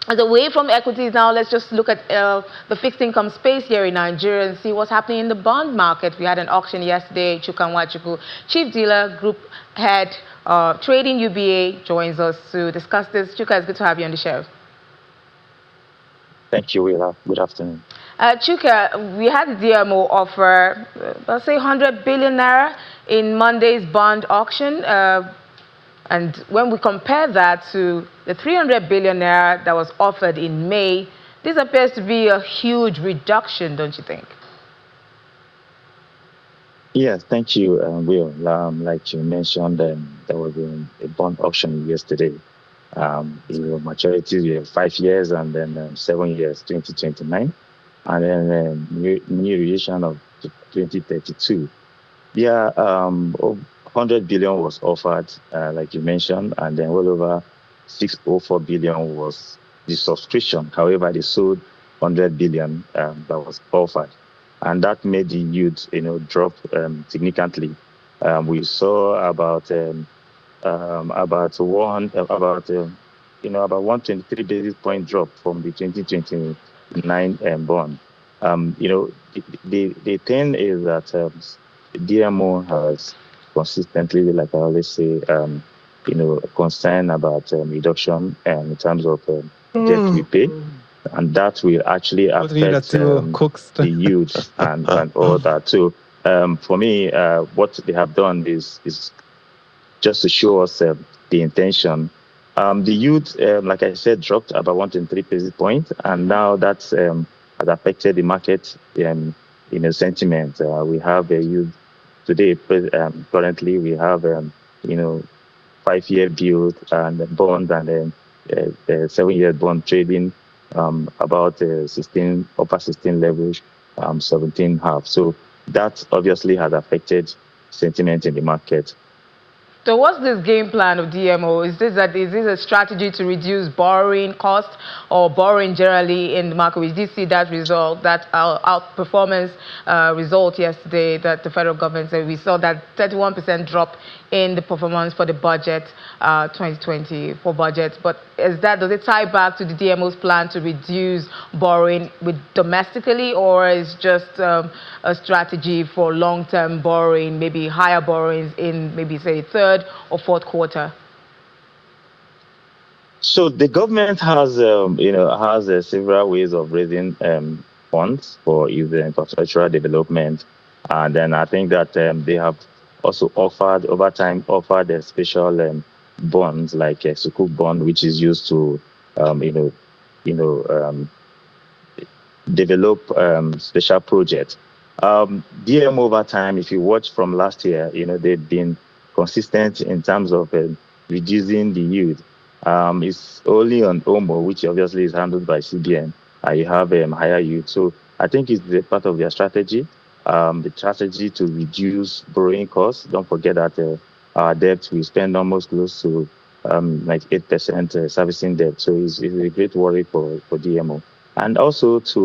As away from equities now, let's just look at the fixed income space here in Nigeria and see what's happening in the bond market. We had an auction yesterday. Chuka Nwachukwu, Chief Dealer, Group Head, Trading UBA, joins us to discuss this. Chuka, it's good to have you on the show. Thank you, Willa. Good afternoon. Chuka, we had the DMO offer, let's say 100 billion naira in Monday's bond auction. And when we compare that to the 300 billion naira that was offered in May, this appears to be a huge reduction, don't you think? Yes, thank you, Will. Like you mentioned, there was a bond auction yesterday. Maturities were 5 years and then 7 years, 2029, and then new revision of 2032. Yeah, 100 billion was offered, like you mentioned, and then well over 604 billion was the subscription. However, they sold 100 billion that was offered, and that made the yield, drop significantly. We saw about 123 basis point drop from the 2029 bond. The thing is that DMO has consistently, like I always say, concern about reduction in terms of debt repay, and that will actually affect the yield and all that. So for me, what they have done is just to show us the intention. The yield, like I said, dropped about 103 basis points, and now that's has affected the market in a sentiment. We have a yield today. Currently, we have 5-year bill and bond and 7-year bond trading about 16 upper 16 levels, 17.5. So that obviously has affected sentiment in the market. So what's this game plan of DMO? Is this a strategy to reduce borrowing cost or borrowing generally in the market? We did see that result, that outperformance result yesterday that the federal government said. We saw that 31% drop in the performance for the budget, 2024 budget. But does it tie back to the DMO's plan to reduce borrowing domestically, or is just a strategy for long-term borrowing, maybe higher borrowings in maybe say third or fourth quarter? So the government has several ways of raising funds for either infrastructural development, and then I think that they have also offered a special bonds like a Sukuk bond, which is used to develop special projects. DM over time, if you watch from last year, they've been consistent in terms of reducing the yield. It's only on OMO, which obviously is handled by CBN, you have higher yield. So I think it's the part of their strategy, the strategy to reduce borrowing costs. Don't forget that our debt, we spend almost close to like 8% servicing debt. So it's a great worry for DMO. And also it's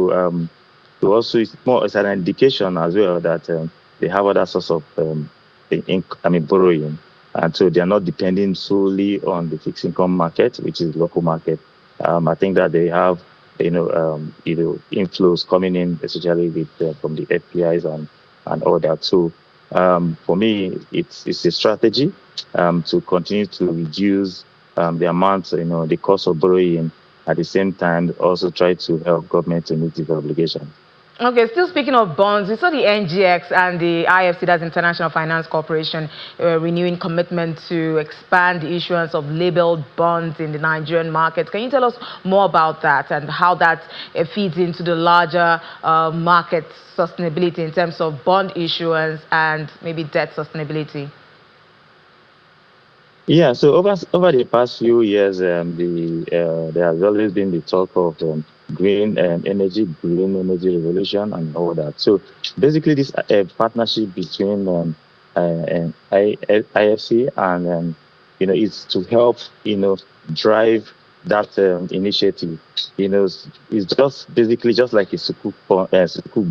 an indication as well that they have other source of borrowing, and so they are not depending solely on the fixed income market, which is local market. I think that they have inflows coming in, especially from the FPIs and all that. So for me, it's a strategy to continue to reduce the amount, the cost of borrowing. At the same time, also try to help government to meet its obligations. Okay, still speaking of bonds, we saw the NGX and the IFC, that's International Finance Corporation, renewing commitment to expand the issuance of labeled bonds in the Nigerian market. Can you tell us more about that and how that feeds into the larger market sustainability in terms of bond issuance and maybe debt sustainability? Yeah, so over the past few years, there has always been the talk of green energy revolution, and all that. So basically, this partnership between IFC and it's to help drive that initiative. It's just basically just like a Sukuk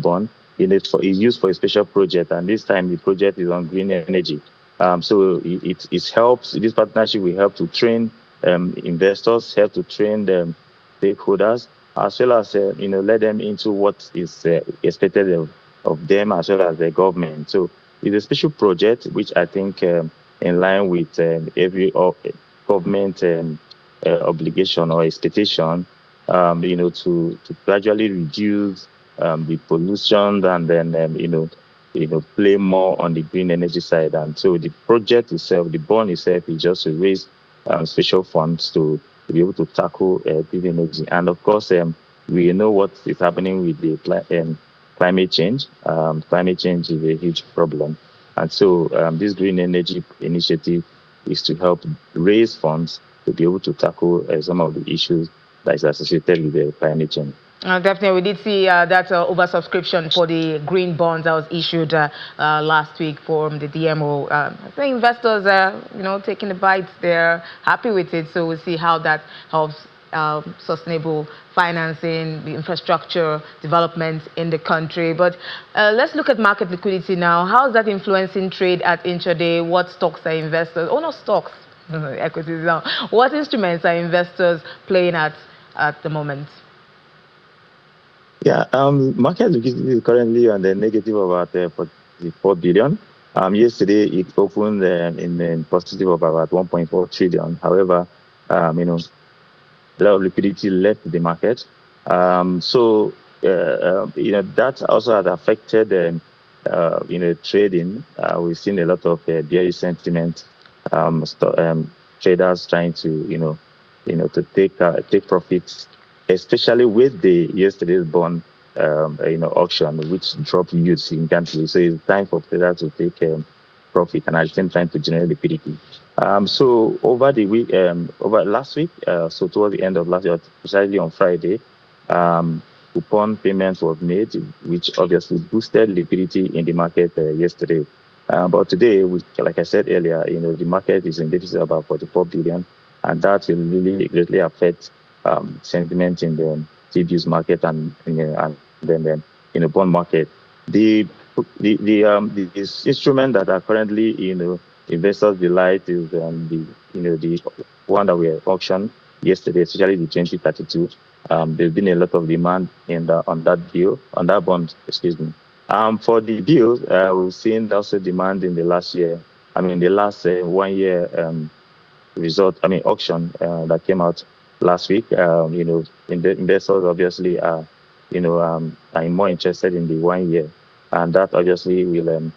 bond. It's used for a special project, and this time the project is on green energy. So it helps. This partnership will help to train investors, help to train them stakeholders, as well as let them into what is expected of them, as well as the government. So it's a special project which I think in line with every government obligation or expectation, to gradually reduce the pollution, and then play more on the green energy side. And so the project itself, the bond itself, is just to raise special funds to be able to tackle green energy. And of course, we know what is happening with the climate change. Climate change is a huge problem. And so this green energy initiative is to help raise funds to be able to tackle some of the issues that is associated with the climate change. Definitely, we did see that oversubscription for the green bonds that was issued last week from the DMO. I think investors are, taking the bites. They're happy with it. So we'll see how that helps sustainable financing, the infrastructure development in the country. But let's look at market liquidity now. How is that influencing trade at intraday? What stocks are investors? Oh, not stocks, equities now. What instruments are investors playing at the moment? Yeah, market liquidity is currently on the negative of about 44 billion. Yesterday it opened in positive of about 1.4 trillion. However, a lot of liquidity left the market. That also has affected trading. We've seen a lot of bearish sentiment. Traders trying to to take profits, especially with the yesterday's bond auction, which dropped yields significantly. So it's time for traders to take profit and at the same time to generate liquidity. So over the week, over last week, so towards the end of last year, precisely on Friday, coupon payments was made, which obviously boosted liquidity in the market yesterday. But today, like I said earlier, the market is in deficit about 44 billion, and that will really greatly affect sentiment in the T-bills market and then in the bond market. The instrument that are currently investors delight is the one that we auctioned yesterday, especially the 2032. There's been a lot of demand on that bond, excuse me. For the bills, we've seen also demand in the last year. The last 1 year auction that came out last week. Investors obviously are more interested in the 1 year, and that obviously will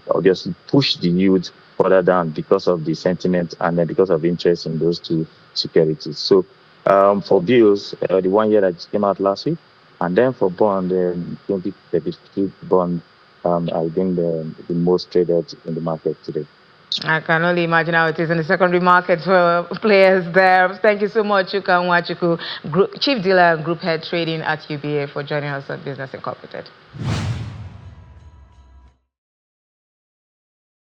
obviously push the yield further down because of the sentiment and then because of interest in those two securities. So for bills, the 1 year that came out last week, and then for bond, 2032 bond, I think the most traded in the market today. I can only imagine how it is in the secondary market for players there. Thank you so much, Chuka Nwachukwu, Chief Dealer and Group Head Trading at UBA, for joining us on Business Incorporated.